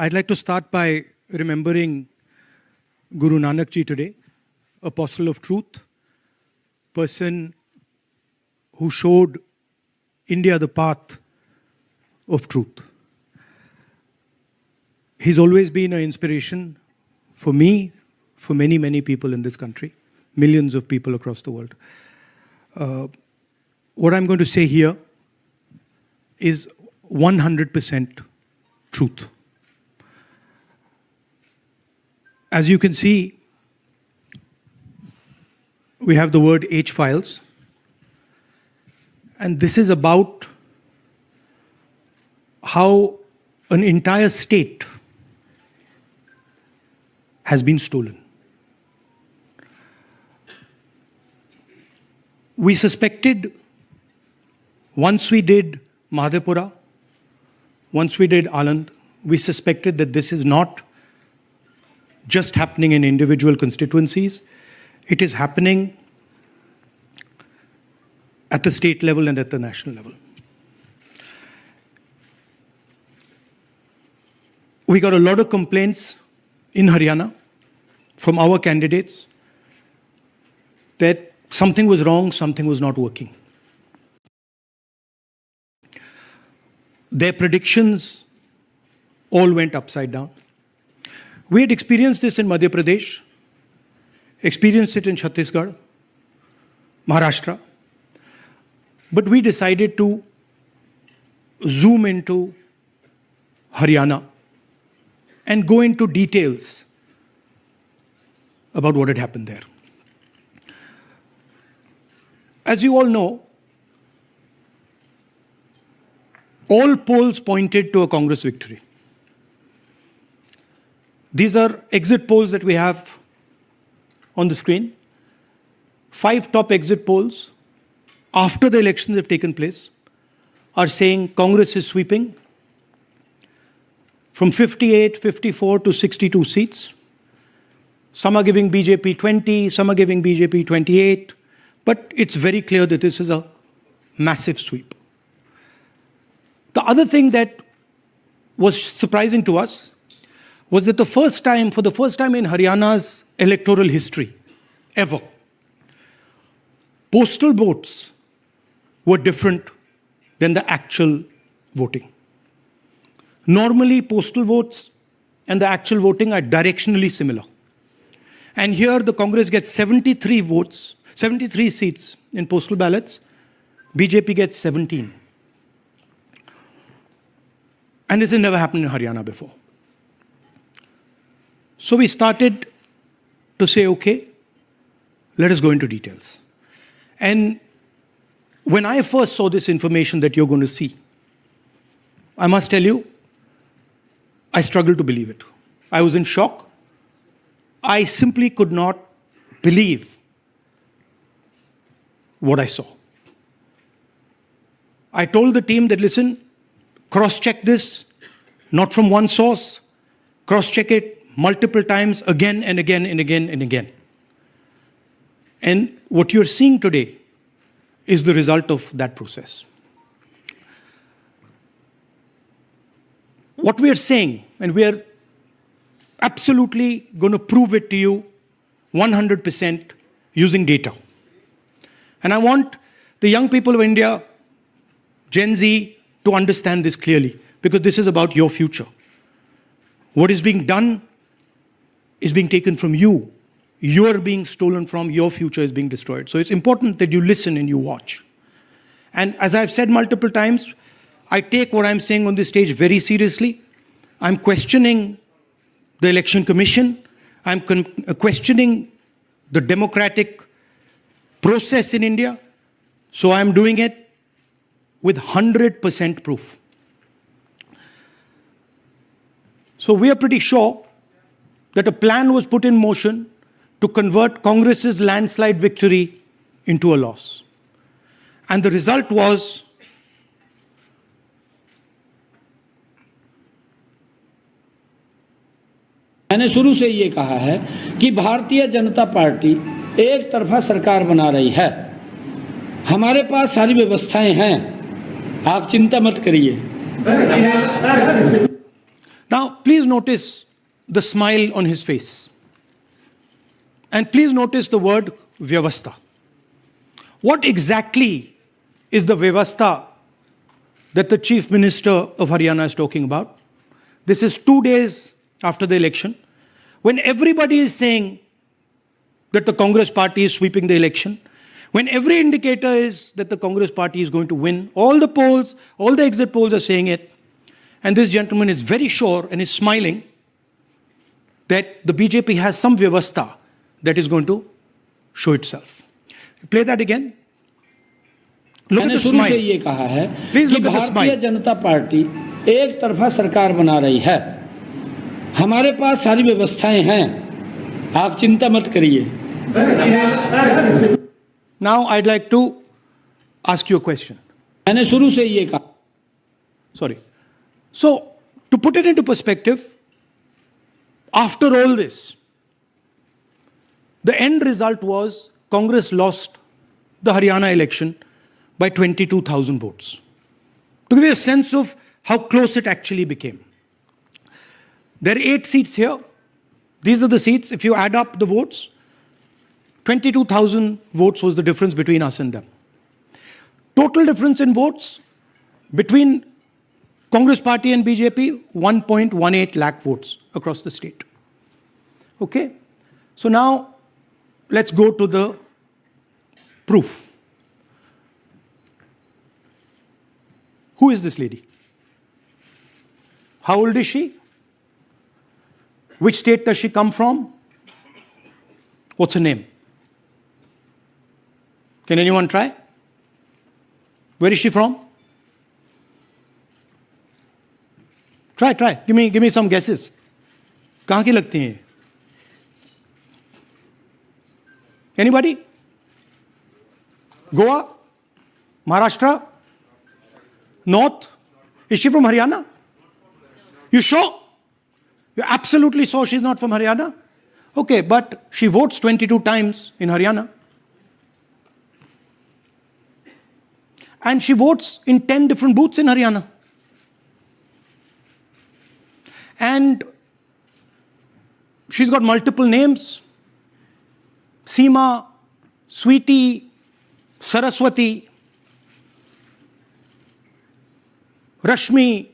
I'd like to start by remembering Guru Nanak Ji today, apostle of truth, person who showed India the path of truth. He's always been an inspiration for me, for many, many people in this country, millions of people across the world. What I'm going to say here is 100% truth. As you can see, we have the word H files, and this is about how an entire state has been stolen. We suspected, once we did Madhepura, once we did Aland, we suspected that this is not just happening in individual constituencies, it is happening at the state level and at the national level. We got a lot of complaints in Haryana from our candidates that something was wrong, something was not working. Their predictions all went upside down. We had experienced this in Madhya Pradesh, experienced it in Chhattisgarh, Maharashtra, but we decided to zoom into Haryana and go into details about what had happened there. As you all know, all polls pointed to a Congress victory. These are exit polls that we have on the screen. 5 top exit polls after the elections have taken place are saying Congress is sweeping from 58, 54 to 62 seats. Some are giving BJP 20, some are giving BJP 28, but it's very clear that this is a massive sweep. The other thing that was surprising to us was that for the first time in Haryana's electoral history, ever, postal votes were different than the actual voting. Normally, postal votes and the actual voting are directionally similar. And here, the Congress gets 73 votes, 73 seats in postal ballots. BJP gets 17. And this has never happened in Haryana before. So we started to say, okay, let us go into details. And when I first saw this information that you're going to see, I must tell you, I struggled to believe it. I was in shock. I simply could not believe what I saw. I told the team that, listen, cross-check this, not from one source, cross-check it multiple times, again and again and again and again. And what you're seeing today is the result of that process. What we are saying, and we are absolutely going to prove it to you 100% using data. And I want the young people of India, Gen Z, to understand this clearly, because this is about your future. What is being done is being taken from you. You're being stolen from, your future is being destroyed. So it's important that you listen and you watch. And as I've said multiple times, I take what I'm saying on this stage very seriously. I'm questioning the Election Commission. I'm questioning the democratic process in India. So I'm doing it with 100% proof. So we are pretty sure that a plan was put in motion to convert Congress's landslide victory into a loss. And the result was मैंने शुरू से ये कहा है कि Bharatiya Janata party एक तरफा सरकार बना रही है। हमारे पास सारी व्यवस्थाएं हैं, आप चिंता मत करिए। Now, please please notice the smile on his face. And please notice the word Vyavastha. What exactly is the Vyavastha that the Chief Minister of Haryana is talking about? This is 2 days after the election, when everybody is saying that the Congress party is sweeping the election, when every indicator is that the Congress party is going to win, all the polls, all the exit polls are saying it, and this gentleman is very sure and is smiling that the BJP has some Vyavastha that is going to show itself. Play that again. Look at the शुरू से smile. ये कहा है Please कि look at the भारतीय smile. जनता party एक तरफा सरकार बना रही है। हमारे पास सारी व्यवस्थाएं हैं, आप चिंता मत करिए। Now I'd like to ask you a question. मैंने शुरू से ये कहा। Sorry. So, to put it into perspective, after all this, the end result was Congress lost the Haryana election by 22,000 votes. To give you a sense of how close it actually became. There are 8 seats here. These are the seats. If you add up the votes, 22,000 votes was the difference between us and them. Total difference in votes between Congress party and BJP, 1.18 lakh votes across the state. Okay? So now, let's go to the proof. Who is this lady? How old is she? Which state does she come from? What's her name? Can anyone try? Where is she from? Try. Give me some guesses. कहाँ की लगती हैं? Anybody? Goa? Maharashtra? North? Is she from Haryana? You sure? You're absolutely sure she's not from Haryana? Okay, but she votes 22 times in Haryana. And she votes in 10 different booths in Haryana. And she's got multiple names. Seema, Sweetie, Saraswati, Rashmi,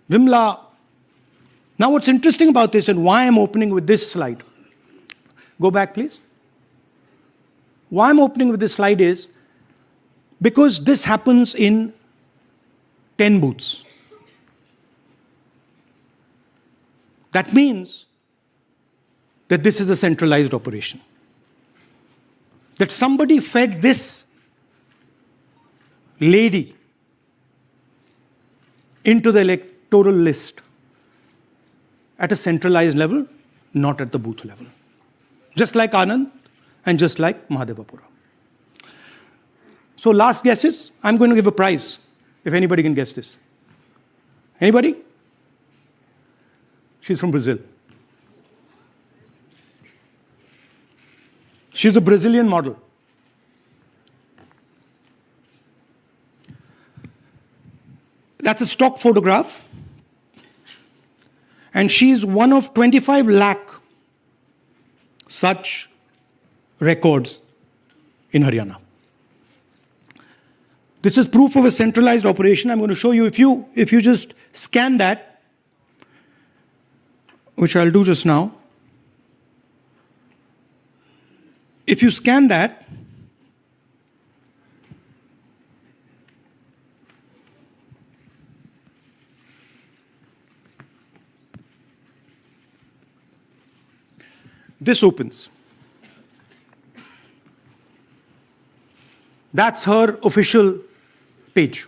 Vimla. Now what's interesting about this and why I'm opening with this slide. Go back, please. Why I'm opening with this slide is because this happens in 10 booths. That means that this is a centralized operation. That somebody fed this lady into the electoral list at a centralized level, not at the booth level. Just like Anand and just like Mahadevapura. So last guesses, I'm going to give a prize if anybody can guess this. Anybody? She's from Brazil. She's a Brazilian model. That's a stock photograph. And she's one of 25 lakh such records in Haryana. This is proof of a centralized operation. I'm going to show you, if you just scan that, which I'll do just now. If you scan that, this opens. That's her official page.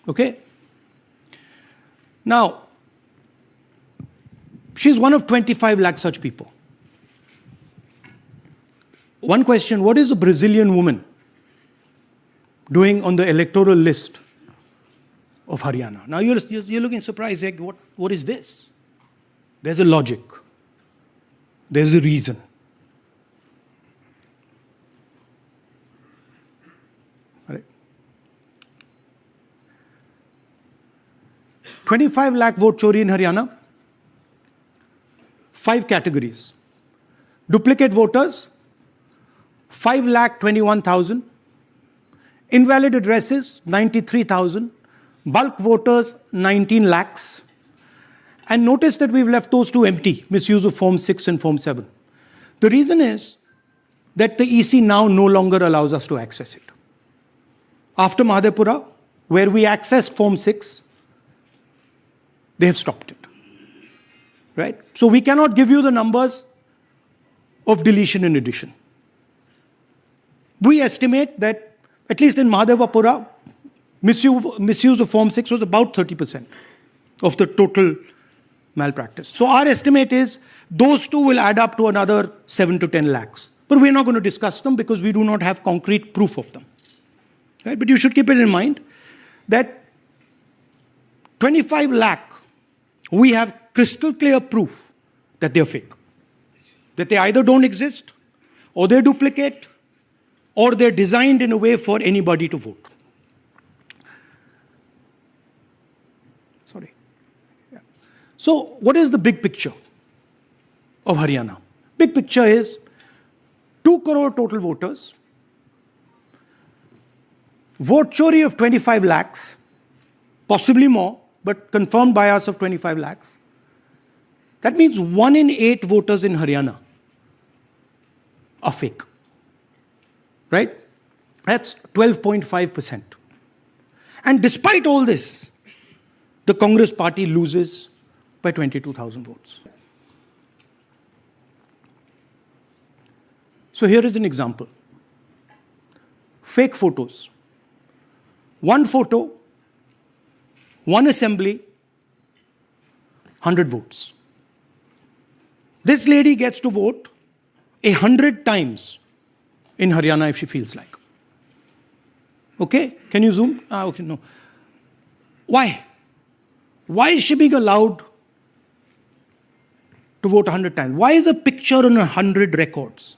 Okay? Now, she's one of 25 lakh such people. One question, what is a Brazilian woman doing on the electoral list of Haryana? Now you're looking surprised, like, what is this? There's a logic. There's a reason. All right. 25 lakh vote chori in Haryana. 5 categories. Duplicate voters, 5,21,000. Invalid addresses, 93,000. Bulk voters, 19 lakhs. And notice that we've left those two empty, misuse of Form 6 and Form 7. The reason is that the EC now no longer allows us to access it. After Madhepura, where we accessed Form 6, they have stopped it. Right? So we cannot give you the numbers of deletion and addition. We estimate that, at least in Madhepura, misuse of Form 6 was about 30% of the total malpractice. So our estimate is those two will add up to another 7 to 10 lakhs. But we're not going to discuss them because we do not have concrete proof of them. Right? But you should keep it in mind that 25 lakh, we have crystal clear proof that they're fake. That they either don't exist, or they're duplicate, or they're designed in a way for anybody to vote. Sorry. Yeah. So what is the big picture of Haryana? Big picture is 2 crore total voters, vote chori of 25 lakhs, possibly more, but confirmed by us of 25 lakhs. That means 1 in 8 voters in Haryana are fake. Right? That's 12.5%. And despite all this, the Congress party loses by 22,000 votes. So here is an example. Fake photos. One photo, one assembly, 100 votes. This lady gets to vote 100 times in Haryana if she feels like. Okay? Can you zoom? Okay, no. Why? Why is she being allowed to vote 100 times? Why is a picture on 100 records?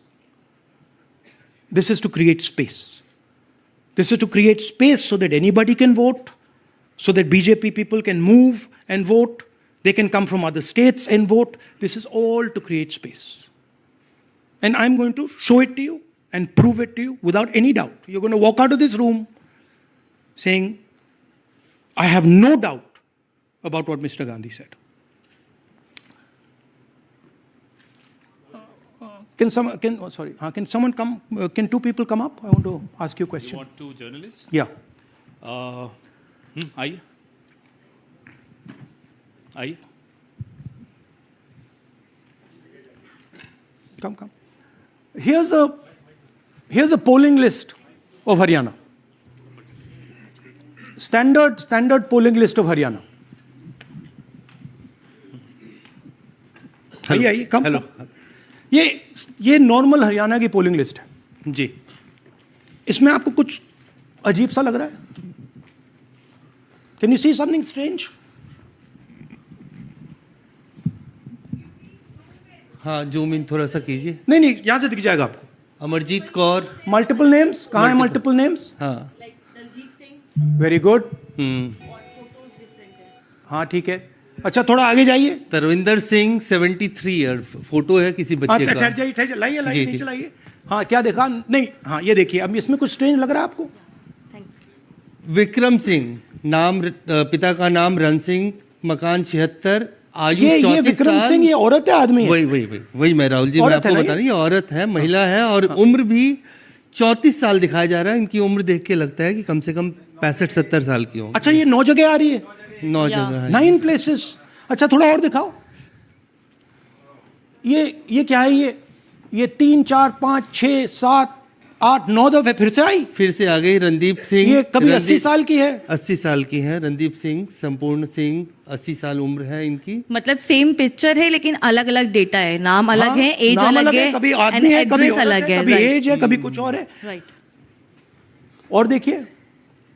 This is to create space. This is to create space so that anybody can vote, so that BJP people can move and vote. They can come from other states and vote. This is all to create space. And I'm going to show it to you and prove it to you without any doubt. You're going to walk out of this room saying, I have no doubt about what Mr. Gandhi said. Can someone come? Can two people come up? I want to ask you a question. You want two journalists? Yeah. आइए आइए Come. Here's a polling list of Haryana. Standard polling list of Haryana. आइए कम. ये normal Haryana की polling list है जी. इसमें आपको कुछ अजीब सा लग रहा है? Can you see something strange? हाँ, जूम इन थोड़ा सा कीजिए. नहीं यहां से दिख जाएगा आपको. अमरजीत कौर. Multiple names. कहाँ है मल्टीपल नेम्स? हाँ. Very good. हाँ ठीक है. अच्छा थोड़ा आगे जाइए. तरविंदर सिंह 73 ईयर. फोटो है किसी बच्चे का. ठहर जाइए लाइए नीचे लाइए. हाँ क्या देखा? नहीं हाँ ये देखिए. अब इसमें कुछ स्ट्रेंज लग रहा है आपको? विक्रम सिंह, नाम पिता का नाम रन सिंह, मकान 76, आयु 34 साल. विक्रम सिंह ये औरत है आदमी है? वही मैं राहुल जी मैं आपको बता रही हूँ. औरत है, महिला है और उम्र भी 34 साल दिखाया जा रहा है. इनकी उम्र देख के लगता है कि कम से कम 65-70 साल की हो. अच्छा ये 9 जगह आ रही है? 9 जगह है. 9 प्लेसेस. अच्छा थोड़ा और दिखाओ. ये क्या है? ये 3 4 5 6 7 8 9 दफे फिर से आ गई. रणदीप सिंह. ये कभी 80 साल की है? 80 साल की है. रणदीप सिंह, संपूर्ण सिंह, 80 साल उम्र है इनकी. मतलब सेम पिक्चर है लेकिन अलग अलग डेटा है. नाम अलग है, एज अलग है, कभी आदमी है, कभी अलग है, कभी एज है, कभी कुछ और है. राइट. और देखिए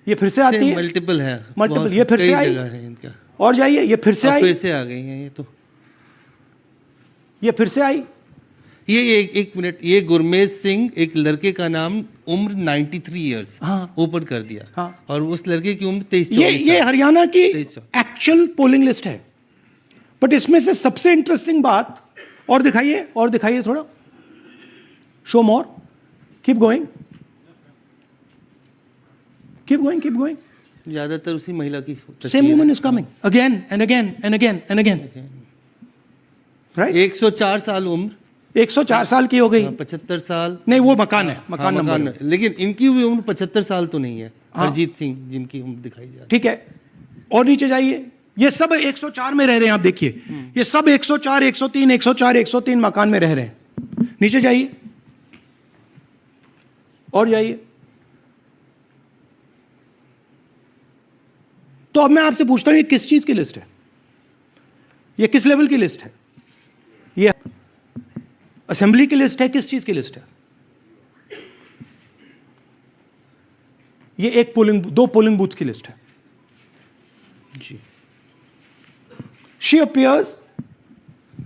ये फिर से आती है. मल्टीपल है. मल्टीपल. ये फिर से आई है इनका. और जाइए. ये फिर से आई. फिर से आ गई हैं ये तो. ये फिर से आई. ये एक मिनट. ये गुरमेज सिंह, एक लड़के का नाम, उम्र 93 इयर्स. हाँ. ऊपर कर दिया. हाँ. और उस लड़के की उम्र 23-24. ये हरियाणा की 23. एक्चुअल पोलिंग लिस्ट है. बट इसमें से सबसे इंटरेस्टिंग बात, और दिखाइए थोड़ा, शो मोर, कीप गोइंग. ज्यादातर उसी महिला की same woman is coming again and again and again and again. Right. 104 साल उम्र, 104 साल की हो गई. 75 साल नहीं, वो मकान है, मकान मकान नंबर. लेकिन इनकी भी उम्र 75 साल तो नहीं है. हरजीत सिंह जिनकी उम्र दिखाई जा रही है. ठीक है, और नीचे जाइए. ये सब 104 में रह रहे हैं. आप देखिए, ये सब 104, 103, 104, 103 मकान में रह रहे हैं. नीचे जाइए और जाइए. तो अब मैं आपसे पूछता हूं, ये किस चीज की लिस्ट है? ये किस लेवल की लिस्ट है? ये असेंबली की लिस्ट है? किस चीज की लिस्ट है? ये दो पोलिंग बूथ की लिस्ट है जी. She appears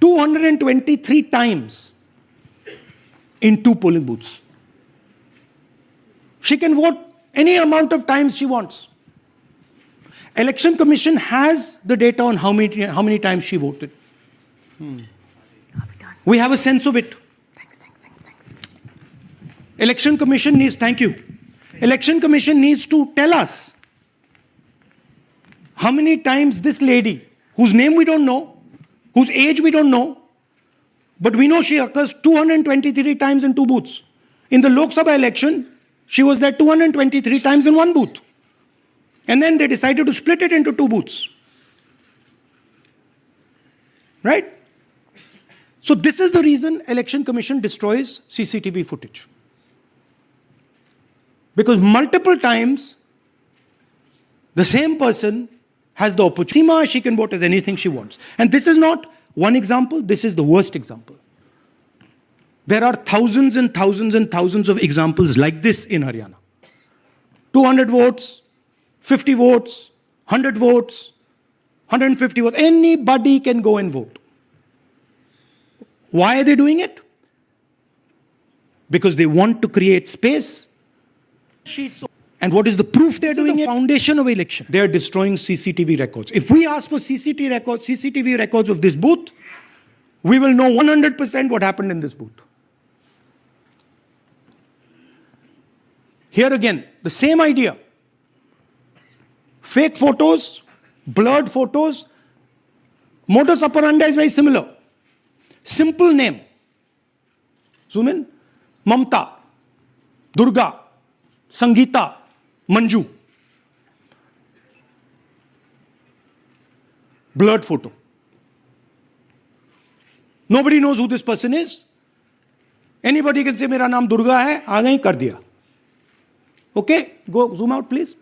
223 times in 2 polling booths. She can vote any amount of times she wants. Election Commission has the data on how many times she voted. We have a sense of it. Thanks. Election Commission needs, thank you. Election Commission needs to tell us how many times this lady, whose name we don't know, whose age we don't know, but we know she occurs 223 times in 2 booths. In the Lok Sabha election, she was there 223 times in 1 booth. And then they decided to split it into 2 booths. Right? So this is the reason Election Commission destroys CCTV footage. Because multiple times, the same person has the opportunity. She can vote as anything she wants. And this is not one example, this is the worst example. There are thousands and thousands and thousands of examples like this in Haryana. 200 votes, 50 votes, 100 votes, 150 votes. Anybody can go and vote. Why are they doing it? Because they want to create space. And what is the proof they're doing it? The foundation of election. They are destroying CCTV records. If we ask for CCTV records of this booth, we will know 100% what happened in this booth. Here again, the same idea. Fake photos, blurred photos. Modus operandi is very similar. Simple name. Zoom in. Mamta, Durga, Sangeeta, Manju. Blurred photo. Nobody knows who this person is. Anybody can say, मेरा नाम दुर्गा है, आ गई, कर दिया. Okay, go zoom out please.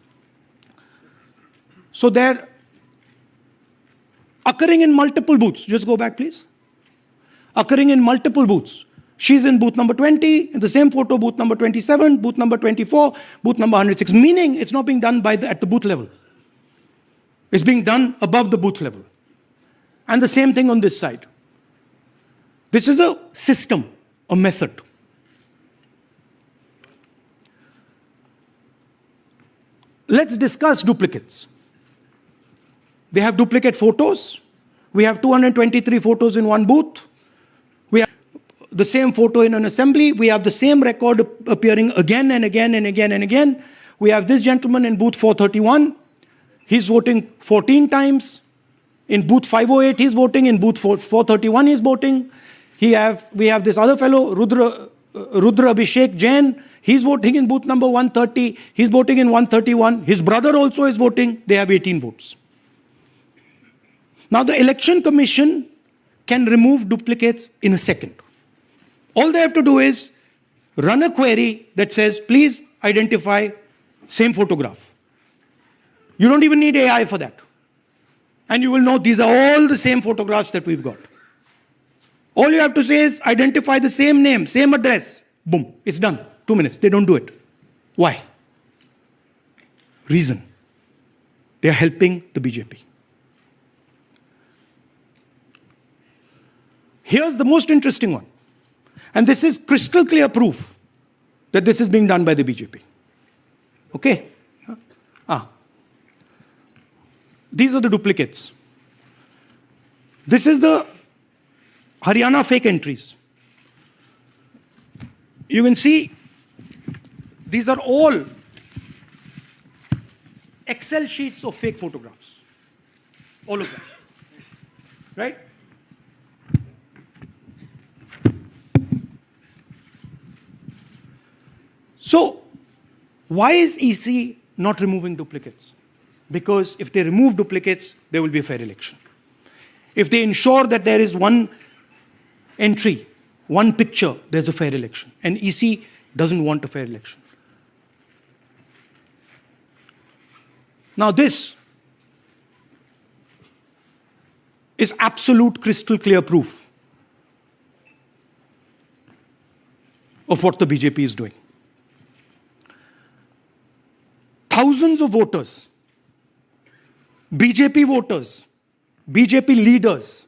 So they're occurring in multiple booths. Just go back please. Occurring in multiple booths. She's in booth number 20, in the same photo, booth number 27, booth number 24, booth number 106. Meaning it's not being done at the booth level. It's being done above the booth level. And the same thing on this side. This is a system, a method. Let's discuss duplicates. They have duplicate photos. We have 223 photos in one booth. We have the same photo in an assembly. We have the same record appearing again and again and again and again. We have this gentleman in booth 431. He's voting 14 times. In booth 508, he's voting. In booth 431, he's voting. We have this other fellow, Rudra Abhishek Jain. He's voting in booth number 130. He's voting in 131. His brother also is voting. They have 18 votes. Now the Election Commission can remove duplicates in a second. All they have to do is run a query that says, please identify same photograph. You don't even need AI for that. And you will know these are all the same photographs that we've got. All you have to say is identify the same name, same address. Boom, it's done. 2 minutes. They don't do it. Why? Reason. They are helping the BJP. Here's the most interesting one. And this is crystal clear proof that this is being done by the BJP. Okay? these are the duplicates. This is the Haryana fake entries. You can see these are all Excel sheets of fake photographs. All of them. Right? So, why is EC not removing duplicates? Because if they remove duplicates, there will be a fair election. If they ensure that there is one entry, one picture, there's a fair election. And EC doesn't want a fair election. Now this is absolute crystal clear proof of what the BJP is doing. Thousands of voters, BJP voters, BJP leaders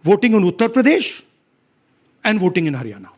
voting in Uttar Pradesh and voting in Haryana.